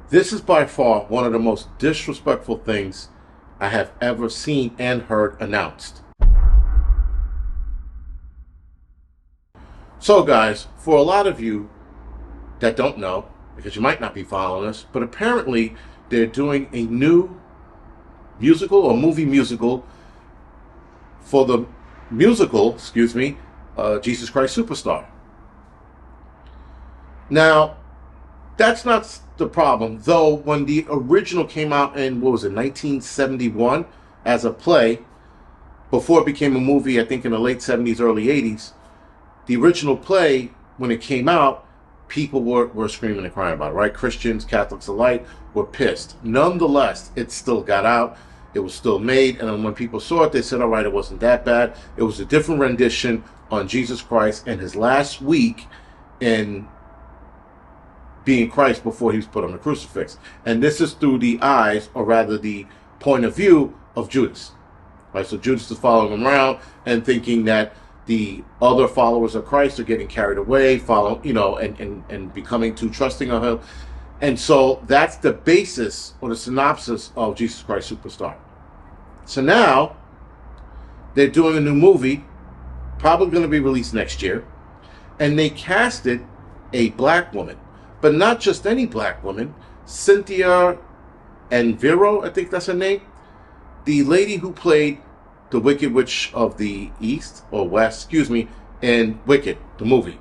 This is by far one of the most disrespectful things I have ever seen and heard announced. So, guys, for a lot of you that don't know, because you might not be following us, but apparently they're doing a new musical or movie musical for the musical, Jesus Christ Superstar. Now, that's not the problem, though. When the original came out in, 1971, as a play, before it became a movie, I think in the late 70s, early 80s, the original play, when it came out, people were screaming and crying about it, right? Christians, Catholics alike were pissed. Nonetheless, it still got out. It was still made. And then when people saw it, they said, all right, it wasn't that bad. It was a different rendition on Jesus Christ and his last week in being Christ before he was put on the crucifix. And this is through the eyes, or rather the point of view, of Judas. Right? So Judas is following him around and thinking that the other followers of Christ are getting carried away, and becoming too trusting of him. And so that's the basis or the synopsis of Jesus Christ Superstar. So now they're doing a new movie, probably going to be released next year, and they casted a black woman. But not just any black woman, Cynthia Erivo, I think that's her name. The lady who played the Wicked Witch of the East, or West, in Wicked, the movie.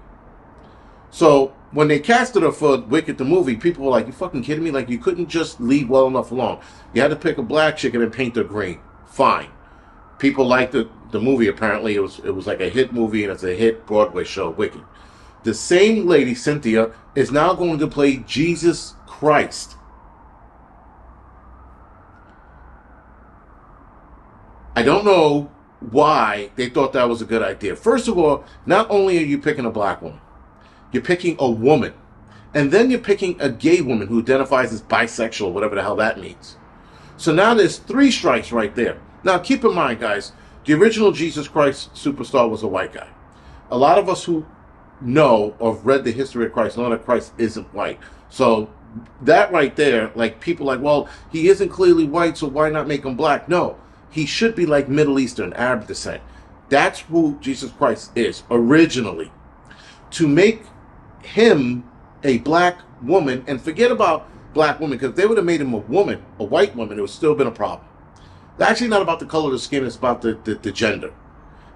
So when they casted her for Wicked, the movie, people were like, you fucking kidding me? Like, you couldn't just leave well enough alone. You had to pick a black chicken and paint her green. Fine. People liked the movie, apparently. It was like a hit movie, and it's a hit Broadway show, Wicked. The same lady, Cynthia, is now going to play Jesus Christ. I don't know why they thought that was a good idea. First of all, not only are you picking a black woman, you're picking a woman. And then you're picking a gay woman who identifies as bisexual, whatever the hell that means. So now there's 3 strikes right there. Now keep in mind, guys, the original Jesus Christ Superstar was a white guy. A lot of us who know or have read the history of Christ know that Christ isn't white. So that right there, like, people like, well, he isn't clearly white, so why not make him black? No, he should be like Middle Eastern, Arab descent. That's who Jesus Christ is originally. To make him a black woman, and forget about black woman, because if they would have made him a woman, a white woman, it would still been a problem. It's actually not about the color of the skin, it's about the gender.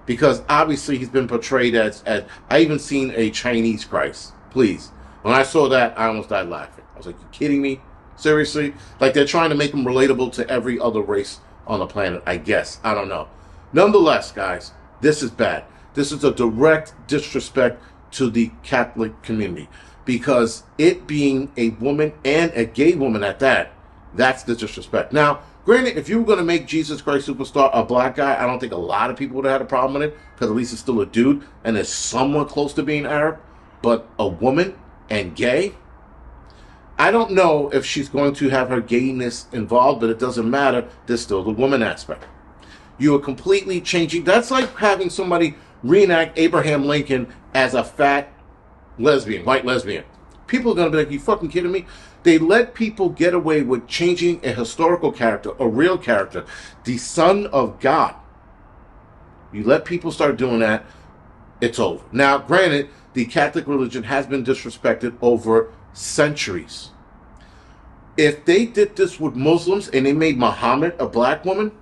Because obviously he's been portrayed as I even seen a Chinese Christ. Please. When I saw that, I almost died laughing. I was like, you kidding me? Seriously? Like, they're trying to make him relatable to every other race on the planet, I guess. I don't know. Nonetheless, guys, this is bad. This is a direct disrespect to the Catholic community. Because it being a woman, and a gay woman at that, that's the disrespect. Now, granted, if you were going to make Jesus Christ Superstar a black guy, I don't think a lot of people would have had a problem with it, because at least it's still a dude and is somewhat close to being Arab. But a woman and gay, I don't know if she's going to have her gayness involved, but it doesn't matter. There's still the woman aspect. You are completely changing. That's like having somebody reenact Abraham Lincoln as a fat lesbian, white lesbian. People are going to be like, you fucking kidding me? They let people get away with changing a historical character, a real character, the Son of God. You let people start doing that, it's over. Now, granted, the Catholic religion has been disrespected over centuries. If they did this with Muslims and they made Muhammad a black woman,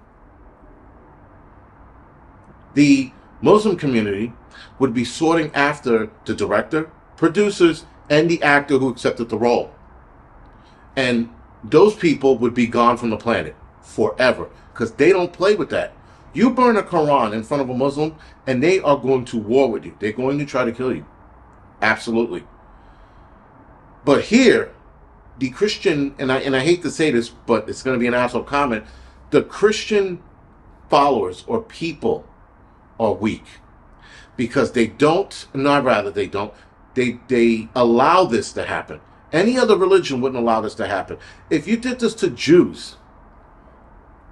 the Muslim community would be sorting after the director, producers, and the actor who accepted the role. And those people would be gone from the planet forever, because they don't play with that. You burn a Quran in front of a Muslim, and they are going to war with you. They're going to try to kill you. Absolutely. But here, the Christian, and I hate to say this, but it's going to be an asshole comment, the Christian followers or people are weak. Because they allow this to happen. Any other religion wouldn't allow this to happen. If you did this to Jews,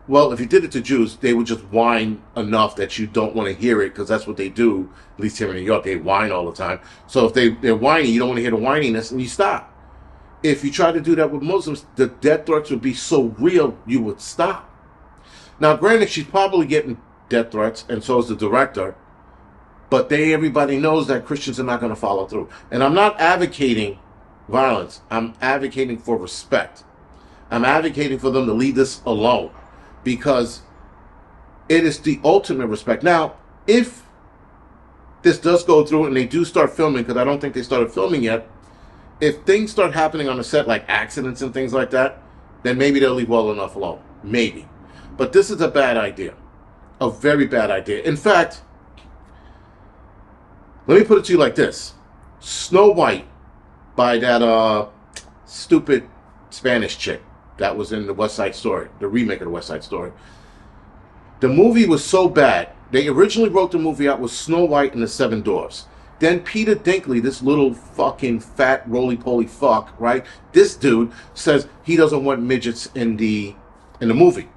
Well, if you did it to Jews, they would just whine enough that you don't want to hear it, because that's what they do, at least here in New York. They whine all the time. So if they're whining, you don't want to hear the whininess, and you stop. if you try to do that with Muslims, the death threats would be so real you would stop. Now, granted, she's probably getting death threats, and so is the director, but everybody knows that Christians are not going to follow through. And I'm not advocating violence. I'm advocating for respect. I'm advocating for them to leave this alone, because it is the ultimate respect. Now, if this does go through and they do start filming, because I don't think they started filming yet, if things start happening on the set, like accidents and things like that, then maybe they'll leave well enough alone. Maybe. But this is a bad idea. A very bad idea. In fact, let me put it to you like this. Snow White, by that stupid Spanish chick that was in the West Side Story, the remake of the West Side Story. The movie was so bad. They originally wrote the movie out with Snow White and the Seven Dwarfs. Then Peter Dinklage, this little fucking fat roly-poly fuck, right? This dude says he doesn't want midgets in the movie.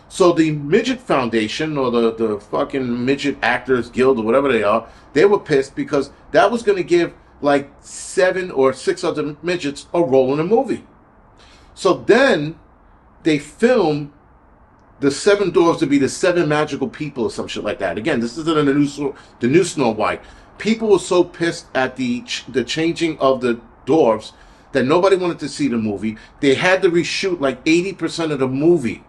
So the Midget Foundation, or the fucking Midget Actors Guild, or whatever they are, they were pissed because that was going to give like 7 or 6 other midgets a role in the movie. So then they filmed the Seven Dwarfs to be the 7 magical people or some shit like that. Again, this isn't the new Snow White. People were so pissed at the changing of the dwarves that nobody wanted to see the movie. They had to reshoot like 80% of the movie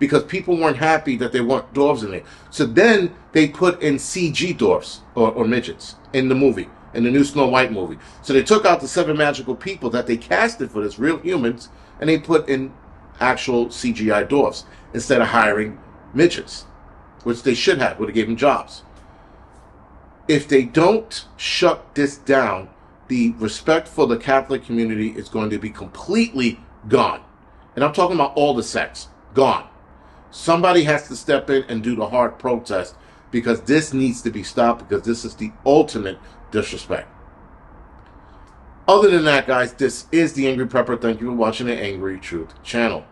because people weren't happy that there weren't dwarves in it. So then they put in CG dwarves or midgets in the movie, in the new Snow White movie. So they took out the 7 magical people that they casted for this, real humans, and they put in actual CGI dwarves instead of hiring midgets, which they should have, would have given them jobs. If they don't shut this down, the respect for the Catholic community is going to be completely gone. And I'm talking about all the sects. Gone. Somebody has to step in and do the hard protest, because this needs to be stopped, because this is the ultimate disrespect. Other than that, guys, this is The Angry Prepper. Thank you for watching the Angry Truth channel.